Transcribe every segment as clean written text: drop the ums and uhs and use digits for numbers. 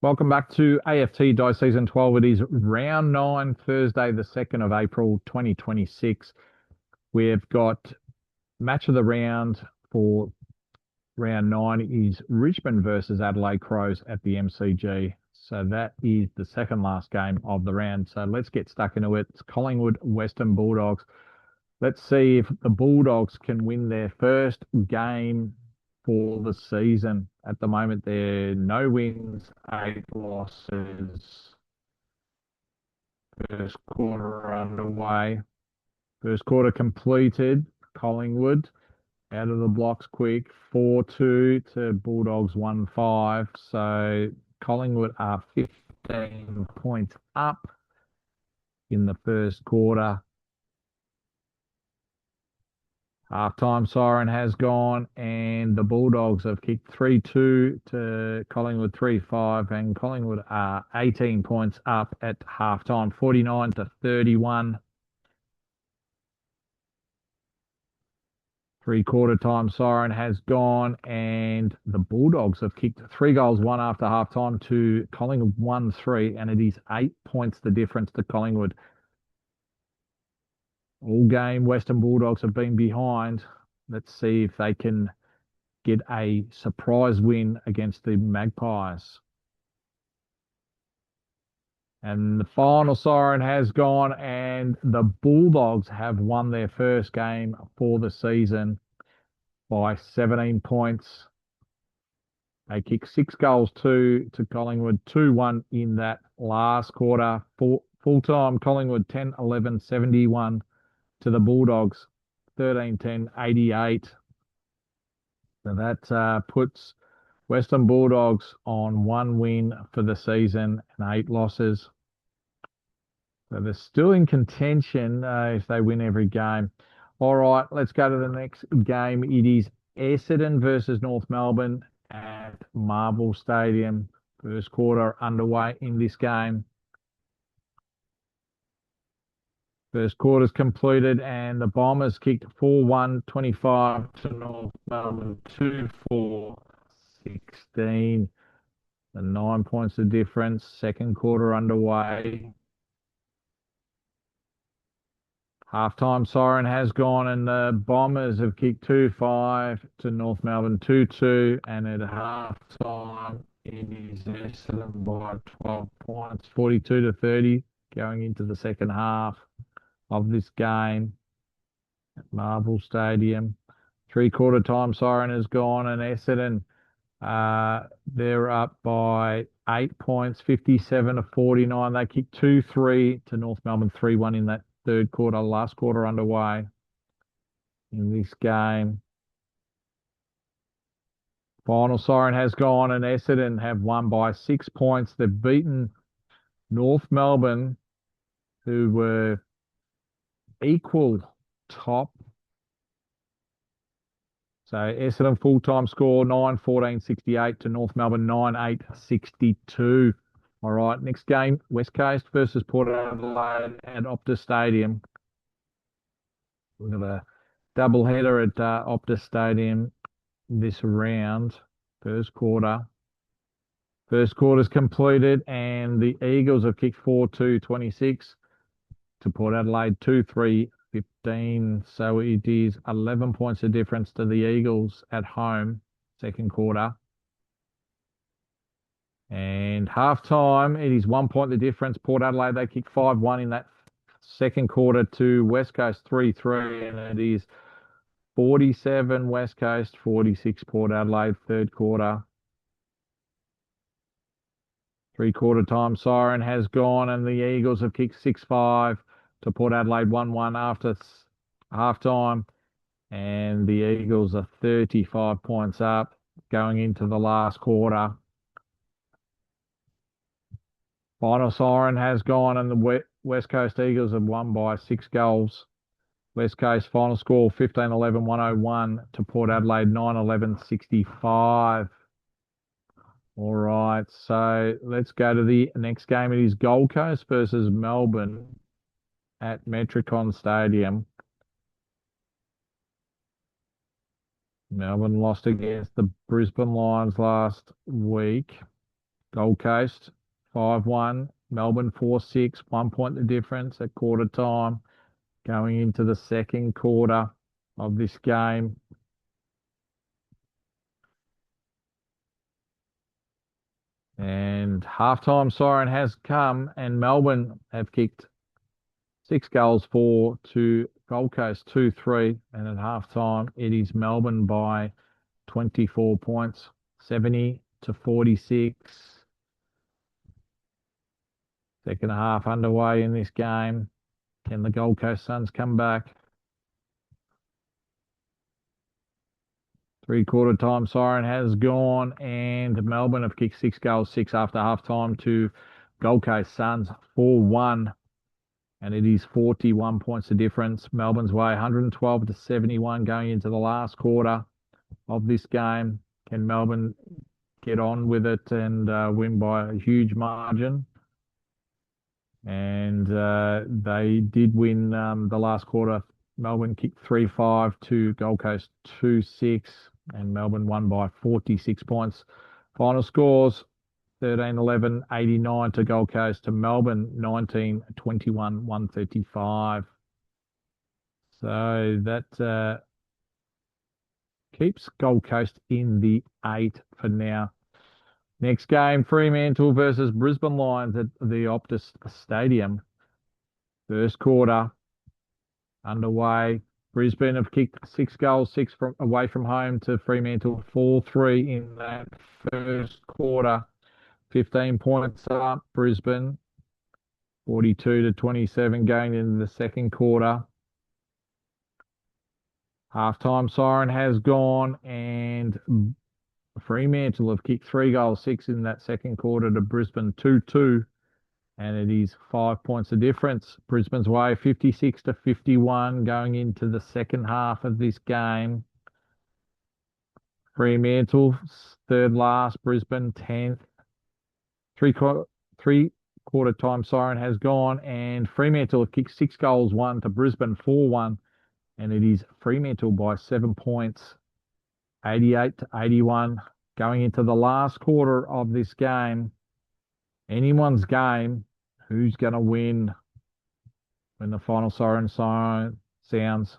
Welcome back to AFT Dice Season 12. It is round 9, Thursday, the 2nd of April, 2026. We've got match of the round for round 9 is Richmond versus Adelaide Crows at the MCG. So that is the second last game of the round. So let's get stuck into it. It's Collingwood, Western Bulldogs. Let's see if the Bulldogs can win their first game for the season. At the moment, they're no wins, 8 losses. First quarter underway. First quarter completed. Collingwood out of the blocks quick. 4-2 to Bulldogs 1-5. So Collingwood are 15 points up in the first quarter. Halftime siren has gone, and the Bulldogs have kicked 3-2 to Collingwood 3-5, and Collingwood are 18 points up at halftime, 49-31. Three-quarter time siren has gone, and the Bulldogs have kicked 3 goals, one after halftime to Collingwood 1-3, and it is 8 points the difference to Collingwood. All game, Western Bulldogs have been behind. Let's see if they can get a surprise win against the Magpies. And the final siren has gone, and the Bulldogs have won their first game for the season by 17 points. They kicked 6 goals to Collingwood, 2-1 in that last quarter. Full time, Collingwood 10-11, 71 to the Bulldogs, 13-10, 88. So that puts Western Bulldogs on 1 win for the season and 8 losses. So they're still in contention if they win every game. All right, let's go to the next game. It is Essendon versus North Melbourne at Marvel Stadium. First quarter underway in this game. First quarter's completed, and the Bombers kicked 4-1, 25 to North Melbourne, 2-4, 16. The 9 points of difference. Second quarter underway. Halftime siren has gone, and the Bombers have kicked 2-5 to North Melbourne, 2-2. And at halftime, it is Essendon by 12 points, 42-30, going into the second half of this game at Marvel Stadium. Three-quarter time siren has gone, and Essendon, they're up by 8 points, 57-49. They kicked 2-3 to North Melbourne, 3-1 in that third quarter, last quarter underway in this game. Final siren has gone, and Essendon have won by 6 points. They've beaten North Melbourne, who were equal top. So Essendon full-time score 9-14-68 to North Melbourne 9-8-62. All right, next game, West Coast versus Port Adelaide at Optus Stadium. We've got a double header at Optus Stadium this round. First quarter. First quarter's completed, and the Eagles have kicked 4-2, 26 to Port Adelaide, 2-3, 15. So it is 11 points of difference to the Eagles at home, second quarter. And half time, it is 1 point the difference. Port Adelaide, they kicked 5-1 in that second quarter to West Coast 3-3. And it is 47 West Coast, 46 Port Adelaide, third quarter. Three-quarter time siren has gone, and the Eagles have kicked 6-5 to Port Adelaide, 1-1 after half time. And the Eagles are 35 points up going into the last quarter. Final siren has gone, and the West Coast Eagles have won by 6 goals. West Coast final score 15-11, 101 to Port Adelaide, 9-11, 65. All right, so let's go to the next game. It is Gold Coast versus Melbourne at Metricon Stadium. Melbourne lost against the Brisbane Lions last week. Gold Coast 5-1, Melbourne 4-6, 1 point the difference at quarter time. Going into the second quarter of this game. And halftime siren has come, and Melbourne have kicked 6 goals to Gold Coast 2-3. And at halftime, it is Melbourne by 24 points, 70-46. Second half underway in this game. Can the Gold Coast Suns come back? Three-quarter time siren has gone, and Melbourne have kicked 6 goals after halftime to Gold Coast Suns 4-1. And it is 41 points the difference. Melbourne's way 112-71 going into the last quarter of this game. Can Melbourne get on with it and win by a huge margin? And they did win the last quarter. Melbourne kicked 3-5 to Gold Coast 2-6, and Melbourne won by 46 points. Final scores 13-11, 89 to Gold Coast, to Melbourne 19-21, 135. So that keeps Gold Coast in the 8 for now. Next game, Fremantle versus Brisbane Lions at the Optus Stadium. First quarter underway. Brisbane have kicked 6 goals away from home to Fremantle 4-3 in that first quarter. 15 points up, Brisbane. 42-27 going into the second quarter. Halftime siren has gone, and Fremantle have kicked 3 goals in that second quarter to Brisbane 2-2, and it is 5 points the difference. Brisbane's way 56-51 going into the second half of this game. Fremantle third last, Brisbane 10th. Three-quarter time siren has gone, and Fremantle have kicked 6 goals to Brisbane 4-1, and it is Fremantle by 7 points. 88-81 going into the last quarter of this game. Anyone's game. Who's going to win when the final siren sounds?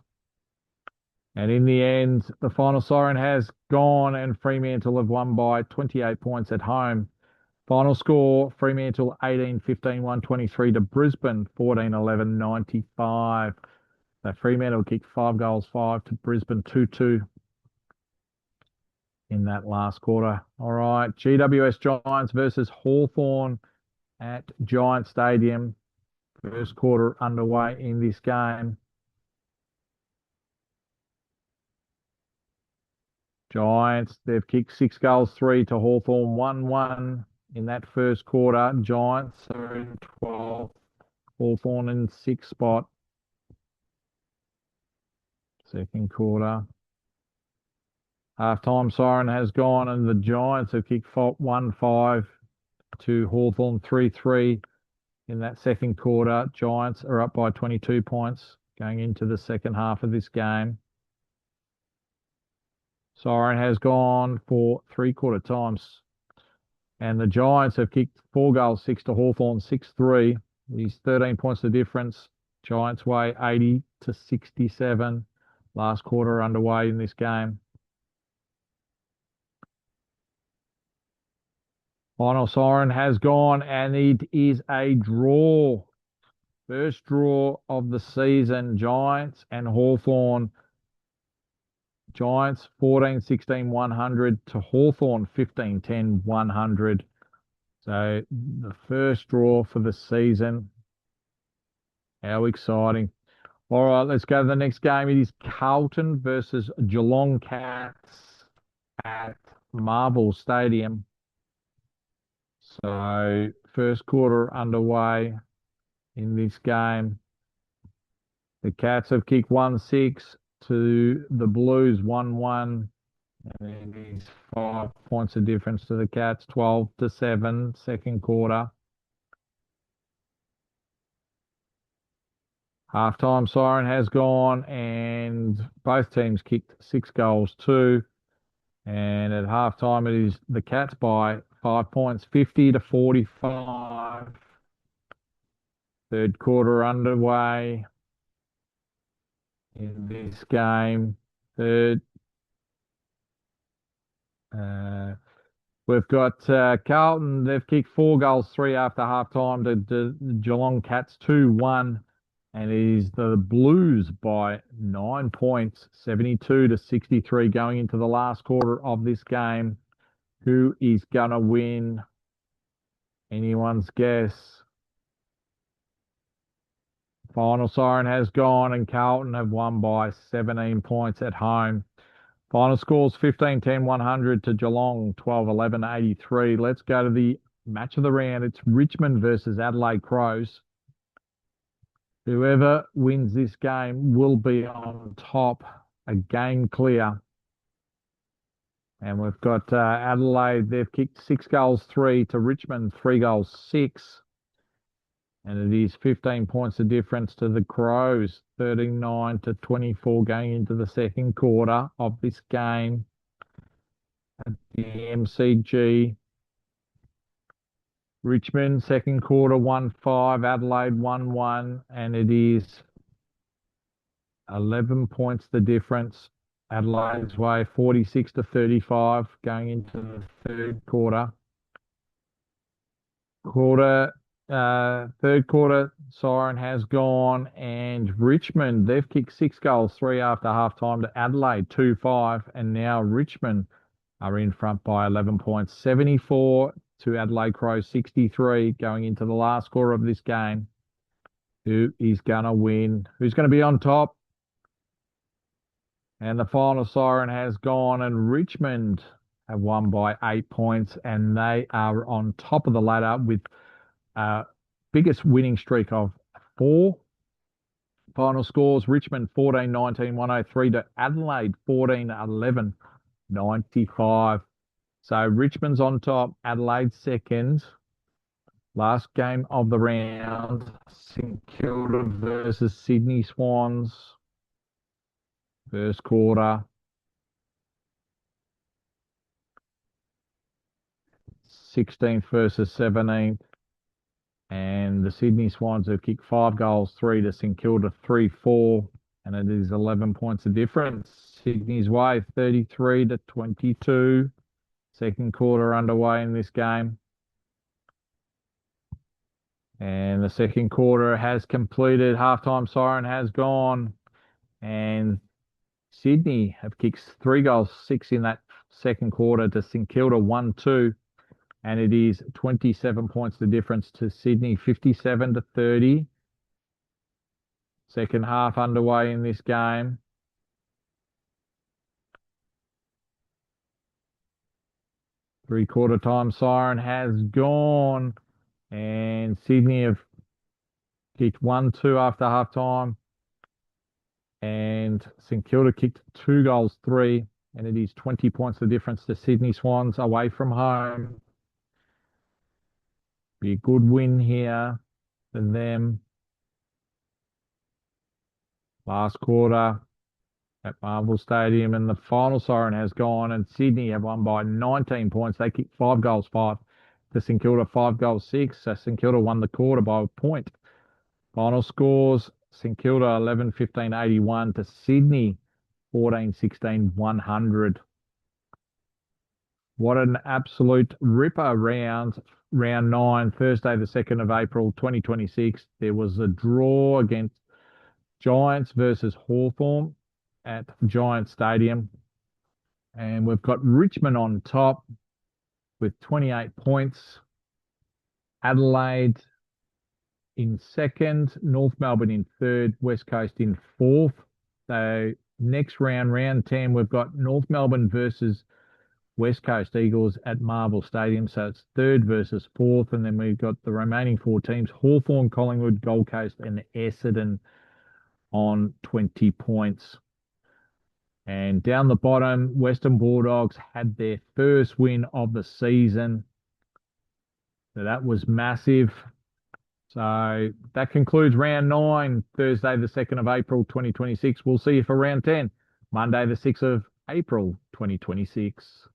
And in the end, the final siren has gone, and Fremantle have won by 28 points at home. Final score, Fremantle 18-15, 123 to Brisbane 14-11, 95. So Fremantle kicked 5 goals to Brisbane 2-2 in that last quarter. All right, GWS Giants versus Hawthorn at Giant Stadium. First quarter underway in this game. Giants, they've kicked 6 goals to Hawthorn 1-1 in that first quarter. Giants are in 12th, Hawthorn in 6th spot. Second quarter. Halftime siren has gone, and the Giants have kicked 1-5 to Hawthorn 3-3 in that second quarter. Giants are up by 22 points going into the second half of this game. Siren has gone for three-quarter times, and the Giants have kicked 4 goals to Hawthorn 6-3. These 13 points the difference. Giants way 80-67. Last quarter underway in this game. Final siren has gone, and it is a draw. First draw of the season. Giants and Hawthorn. Giants 14-16, 100 to Hawthorn 15-10, 100. So the first draw for the season. How exciting. All right, let's go to the next game. It is Carlton versus Geelong Cats at Marvel Stadium. So first quarter underway in this game. The Cats have kicked 1-6 to the Blues 1-1. And it is 5 points of difference to the Cats, 12-7, second quarter. Halftime siren has gone, and both teams kicked 6 goals too. And at halftime, it is the Cats by 5 points, 50-45. Third quarter underway in this game. Third. We've got Carlton. They've kicked 4 goals, 3 after halftime to Geelong Cats 2-1. And it is the Blues by 9 points, 72-63 going into the last quarter of this game. Who is going to win? Anyone's guess. Final siren has gone and Carlton have won by 17 points at home. Final scores 15-10-100 to Geelong, 12-11-83. Let's go to the match of the round. It's Richmond versus Adelaide Crows. Whoever wins this game will be on top, a game clear. And we've got Adelaide. They've kicked 6 goals, 3 to Richmond, 3 goals, 6. And it is 15 points of difference to the Crows, 39-24 going into the second quarter of this game at the MCG. Richmond, second quarter, 1-5, Adelaide 1-1, and it is 11 points the difference. Adelaide's way, 46-35 going into the third quarter. Third quarter siren has gone, and Richmond, they've kicked 6 goals, 3 after halftime to Adelaide 2-5, and now Richmond are in front by 11 points, 74 to Adelaide Crows 63 going into the last quarter of this game. Who is going to win? Who's going to be on top? And the final siren has gone, and Richmond have won by 8 points, and they are on top of the ladder with biggest winning streak of 4. Final scores, Richmond 14-19-103 to Adelaide 14-11-95. So Richmond's on top, Adelaide second. Last game of the round, St Kilda versus Sydney Swans. First quarter. 16th versus 17th. And the Sydney Swans have kicked 5 goals, 3 to St Kilda, 3-4. And it is 11 points of difference. Sydney's way, 33-22. Second quarter underway in this game. And the second quarter has completed. Halftime siren has gone. And Sydney have kicked 3 goals, 6 in that second quarter to St Kilda, 1-2. And it is 27 points the difference to Sydney, 57-30. Second half underway in this game. Three-quarter time siren has gone. And Sydney have kicked 1-2 after halftime. And St Kilda kicked 2 goals, 3. And it is 20 points the difference to Sydney Swans away from home. Be a good win here for them. Last quarter at Marvel Stadium, and the final siren has gone, and Sydney have won by 19 points. They kicked 5 goals, 5 to St Kilda, 5 goals, 6. So St Kilda won the quarter by a point. Final scores, St Kilda 11-15-81 to Sydney 14-16-100. What an absolute ripper round. Round 9, Thursday, the 2nd of April, 2026. There was a draw against Giants versus Hawthorn at Giant Stadium. And we've got Richmond on top with 28 points. Adelaide in second, North Melbourne in third, West Coast in fourth. So next round, round 10, we've got North Melbourne versus West Coast Eagles at Marvel Stadium. So it's third versus fourth. And then we've got the remaining 4 teams, Hawthorn, Collingwood, Gold Coast, and Essendon on 20 points. And down the bottom, Western Bulldogs had their first win of the season. So that was massive. So that concludes round 9, Thursday, the 2nd of April, 2026. We'll see you for round 10, Monday, the 6th of April, 2026.